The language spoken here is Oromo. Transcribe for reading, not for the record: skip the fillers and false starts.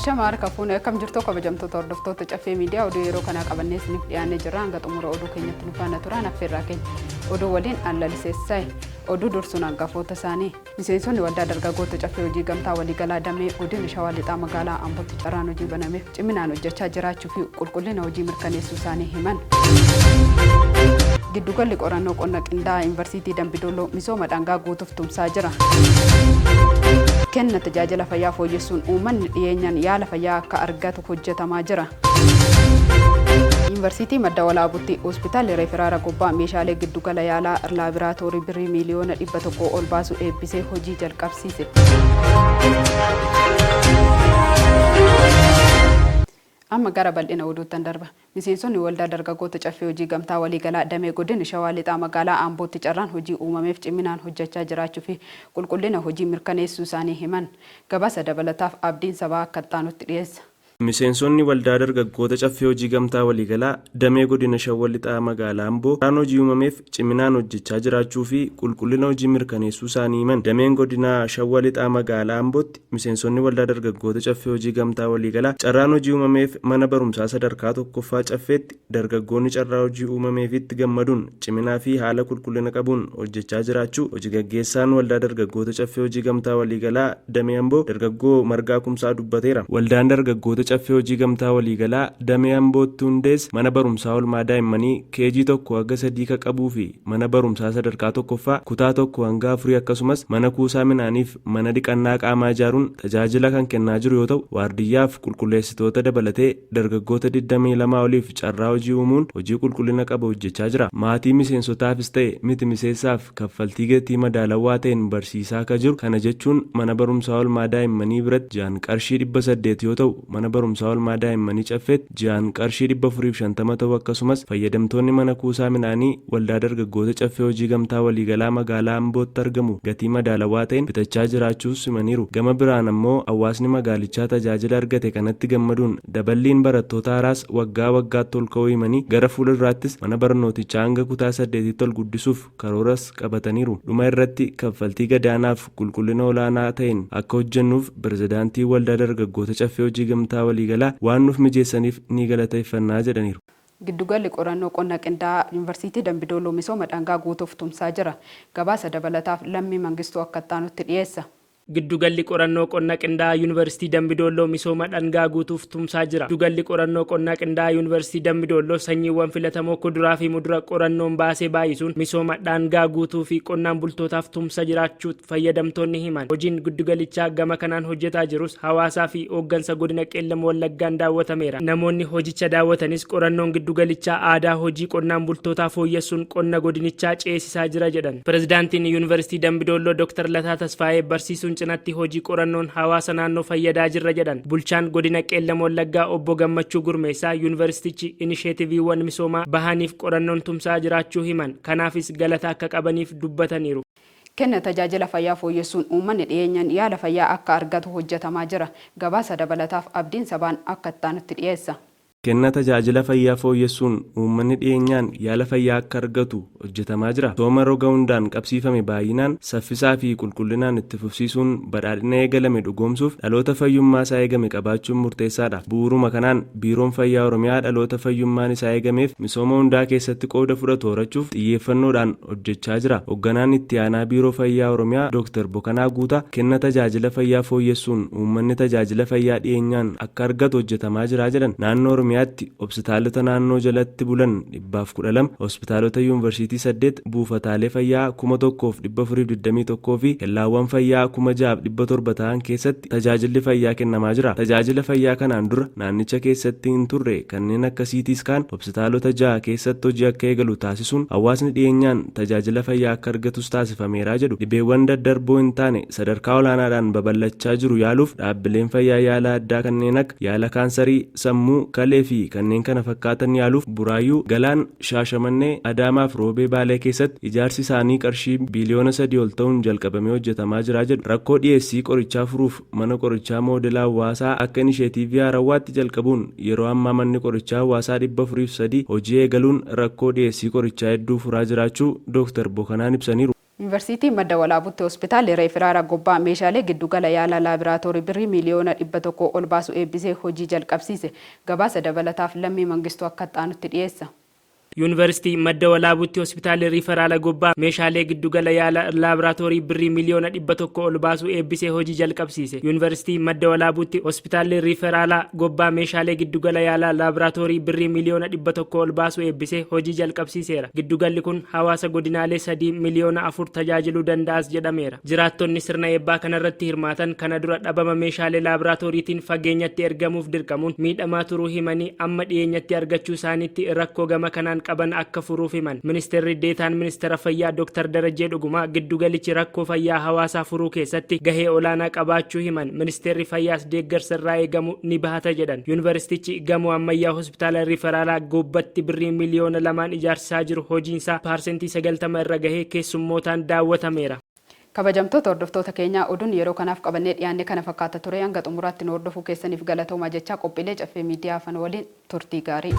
Ashama harka fuunee akkam jirtu kabajamtoota hordoftoota caffee miidiyaa oduu yeroo kana qabannee isiniif dhiyaannee jirra. Hanga xumura oduu keenyatti nu faana turaa affeerraa keenya oduu waliin Allaliseessaayi oduu dursuun hangafoota isaanii miseensonni waldaa dargaggoota caffee hojii gamtaa waliigalaa damee godina Shawaa Lixaa magaalaa Ambootti carraan hojii banameef ciminaan hojjechaa jiraachuu fi qulqullina hojii mirkaneessuu isaanii himan. Giddugalli qorannoo qonna qindaa'aa Yuunivarsiitii Dambidolloo misooma dhangaa guutuuf tumsaa jira. Kenna tajaajila fayyaa fooyyessuun uummanni dhiyeenyaan yaala fayyaa akka argatu hojjetamaa jira. Yuunivarsiitii Madda Walaabuutti hospitaalli reeferaara gubbaa meeshaalee giddugala yaalaa laaboraatoorii birrii miliyoona 100 ol baasu eebbisee hojii jalqabsiise. Amma gara bal'ina oduuttan darba. Miseensonni waldaa dargaggoota caffee hojii gamtaa waliigalaa damee godina Shawaa Lixaa magaalaa Ambootti carraan hojii uumameef ciminaan hojjechaa jiraachuu fi qulqullina hojii mirkaneessuu isaanii himan. Gabaasa dabalataaf abdiin sabaa akka ittaanutti dhiyeessa. Miseensonni waldaa dargaggoota caffee hojii gamtaa waliigalaa damee godina Shawaa Lixaa magaalaa Amboo carraan hojii uumameef ciminaan hojjechaa jiraachuu fi qulqullina hojii mirkaneessuu isaanii himan. Dameen godina Shawaa Lixaa magaalaa Ambootti miseensonni waldaa dargaggoota caffee hojii gamtaa waliigalaa carraan hojii uumameef mana barumsaa sadarkaa tokkoffaa caffeetti dargaggoonni carraa hojii uumameefitti gammaduun ciminaa fi haala qulqullina qabuun hojjechaa jiraachuu hojii gaggeessaan waldaa dargaggoota caffee hojii gamtaa waliigalaa damee Amboo dargaggoo Margaa Kumsaa dubbateera. Waldaan dargaggoota caffee hojii gamtaa waliigalaa damee Ambootti hundees mana barumsaa olmaa daa'immanii keejii 1 hanga 3 ka qabuu fi mana barumsaa sadarkaa tokkoffaa kutaa 1 hanga 4 akkasumas mana kuusaa midhaaniif mana dhiqannaa qaamaa ijaaruun tajaajila kan kennaa jiru yoo ta'u waardiyyaaf qulqulleessitoota dabalatee dargaggoota 22 oliif carraa hojii uumuun hojii qulqullina qabu hojjechaa jira. Maatii miseensotaafis ta'e miti miseensaaf kaffaltii gatii madaalawaa ta'een barsiisaa akka jiru. Kana jechuun mana barumsaa olmaa daa'immanii biratti ji'aan qarshii 800 yoo ta'u mana barumsaa olmaa daa'immanii caffeetti ji'aan qarshii 450 ta'u akkasumas fayyadamtoonni mana kuusaa midhaanii waldaa dargaggoota caffee hojii gamtaa waliigalaa magaalaa Ambootti argamu gatii madaalawaa ta'een bitachaa jiraachuus himaniiru. Gama biraan ammoo hawaasni magaalichaa tajaajila argate kanatti gammaduun daballiin barattoota haaraas waggaa waggaatti ol ka'uu himanii gara fuulduraattis mana barnootichaa hanga kutaa 8tti ol guddisuuf karooras qabataniiru. Dhuma irratti kaffaltii gadaanaaf qulqullina olaanaa ta'een akka hojjennuuf pirezidaantii waldaa dargaggoota caffee hojii gamtaa waliigalaa waan nuuf mijeessaniif ni galateeffannaa jedhaniiru. Giddugalli qorannoo qonna qindaa'aa Yuunivarsiitii Dambidolloo misooma dhangaa guutuuf tumsaa jira. Gabaasa dabalataaf Lammii Mangistuu akka ittaanutti dhiyeessa. Giddugalli qorannoo qonna qindaa'aa Yuunivarsiitii Dambidolloo misooma dhangaa guutuuf tumsaa jira. Giddugalli qorannoo qonna qindaa'aa Yuunivarsiitii Dambidolloo sanyiiwwan filatamoo kuduraa fi muduraa qorannoon baasee baay'isuun misooma dhangaa guutuu fi qonnaan bultootaaf tumsa jiraachuu fayyadamtoonni himan. Hojiin giddugalichaa gama kanaan hojjetaa jirus hawaasaa fi hooggansa godina Qeellam Wallaggaan daawwatameera. Namoonni hojicha daawwatanis qorannoon giddugalichaa aadaa hojii qonnaan bultootaa fooyyessuun qonna godinichaa ceesisaa jira jedhan. Pirezidaantiin Yuunivarsiitii Dambidolloo Dr. Lataa Tasfaayee barsiisuun cinatti hojii qorannoon hawaasa naannoo fayyadaa jirra jedhan. Bulchaan godina Qeellam Wallaggaa obbo Gammachuu Gurmeessaa Yuunivarsiitichi inisheetiviiwwan misoomaa bahaniif qorannoon tumsaa jiraachuu himan. Kanaafis galata akka qabaniif dubbataniiru. Kenna tajaajila fayyaa fooyyessuun uummanni dhiyeenyaan yaala fayyaa akka argatu hojjetamaa jira. Gabaasa dabalataaf abdiin sabaan akka ittaanutti dhiyeessa. Kenna tajaajila fayyaa fooyyessuun uummanni dhiyeenyaan yaala fayyaa akka argatu hojjetamaa jira. Sooma roga hundaan qabsiifame baay'inaan saffisaa fi qulqullinaan itti fufsiisuun badhaadhina eegalame dhugoomsuuf dhaloota fayyummaa isaa eegame qabaachuun murteessaadha. Bu'uuruma kanaan biiroon fayyaa Oromiyaa dhaloota fayyummaan isaa eegameef misooma hundaa keessatti qooda fudhatu horachuuf xiyyeeffannoodhaan hojjechaa jira. Hoogganaan itti aanaa biiroo fayyaa Oromiyaa Dr. Bokanaa Guutaa kenna tajaajila fayyaa fooyyessuun uummanni tajaajila fayyaa dhiyeenyaan akka argatu hojjetamaa jira jedhan. Naannoo Oromiyaatti hospitaalota naannoo jalatti bulan 112 hospitaalota yuunivarsiitii 8 buufataalee fayyaa 1421 fi kellaawwan fayyaa 6700 ta'an keessatti tajaajilli fayyaa kennamaa jira. Tajaajila fayyaa kanaan dura naannicha keessatti hin turre kanneen akka CT scan hospitaalota 6 keessatti hojii akka eegalu taasisuun hawaasni dhiyeenyaan tajaajila fayyaa akka argatus taasifameera jedhu. Dhibeewwan daddarboo hin taane sadarkaa olaanaadhaan babal'achaa jiru yaaluuf dhaabbileen fayyaa yaala addaa kanneen akka yaala kaansarii sammuu kalee fi kanneen kana fakkaatan yaaluuf Buraayyuu, Galaan, Shaashamannee, Adaamaa fi Roobee Baalee keessatti ijaarsi isaanii qarshii biliyoona 3 ol ta'uun jalqabamee hojjetamaa jira jedhu. Rakkoo dhiyeessii qorichaa furuuf mana qorichaa moodela hawaasaa akka inisheetiivii Haarawwaatti jalqabuun yeroo ammaa manni qorichaa hawaasaa 403 hojii eegaluun rakkoo dhiyeessii qorichaa hedduu furaa jiraachuu Dr. Bokanaan ibsaniiru. Yuunivarsiitii Madda Walaabuutti hospitaalli reeferaara gobbaa meeshaalee giddugala yaala laaboraatoorii birrii miliyoona 100 ol baasu eebbisee hojii jalqabsiise. Gabaasa dabalataaf Lammii Mangistuu akka xaanutti dhiyeessa. Yuunivarsiitii Madda Walaabuutti hospitaalli riiferaala gobbaa meeshaalee giddugala yaala laaboraatoorii birrii miliyoona 100 ol baasu eebbisee hojii jalqabsiise. Yuunivarsiitii Madda Walaabuutti hospitaalli riiferaala gobbaa meeshaalee giddugala yaala laaboraatoorii birrii miliyoona 100 ol baasu eebbisee hojii jalqabsiiseera. Giddugalli kun hawaasa godinaalee 3 miliyoona 4 tajaajiluu danda'as jedhameera. Jiraattonni sirna eebbaa kanarratti hirmaatan kana dura dhabama meeshaalee laaboraatooriitiin fageenyatti ergamuuf dirqamuun miidhamaa turuu himanii amma dhiyeenyatti argachuu isaaniitti rakkoo gama kanaan qaban akka furuuf himan. Ministeerri deetaan ministeera fayyaa Dr. Darajjee Dhugumaa giddugalichi rakkoo fayyaa hawaasaa furuu keessatti gahee olaanaa qabaachuu himan. Ministeerri fayyaas deeggarsa irraa eegamu ni bahata jedhan. Yuunivarsiitichi gamoo ammayyaa hospitaala riiferaalaa gobbatti birrii miliyoona 2 ijaarsisaa jiru hojiinsaa parsentii 90 irra gahee keessummootaan daawwatameera. Kabajamtoota hordoftoota keenyaa oduun yeroo kanaaf qabannee dhiyaanne kana fakkaata ture. Hanga xumuraatti nu hordofuu keessaniif galatoomaa jechaa qophiilee caffee miidiyaa afaan waliin turtii gaarii.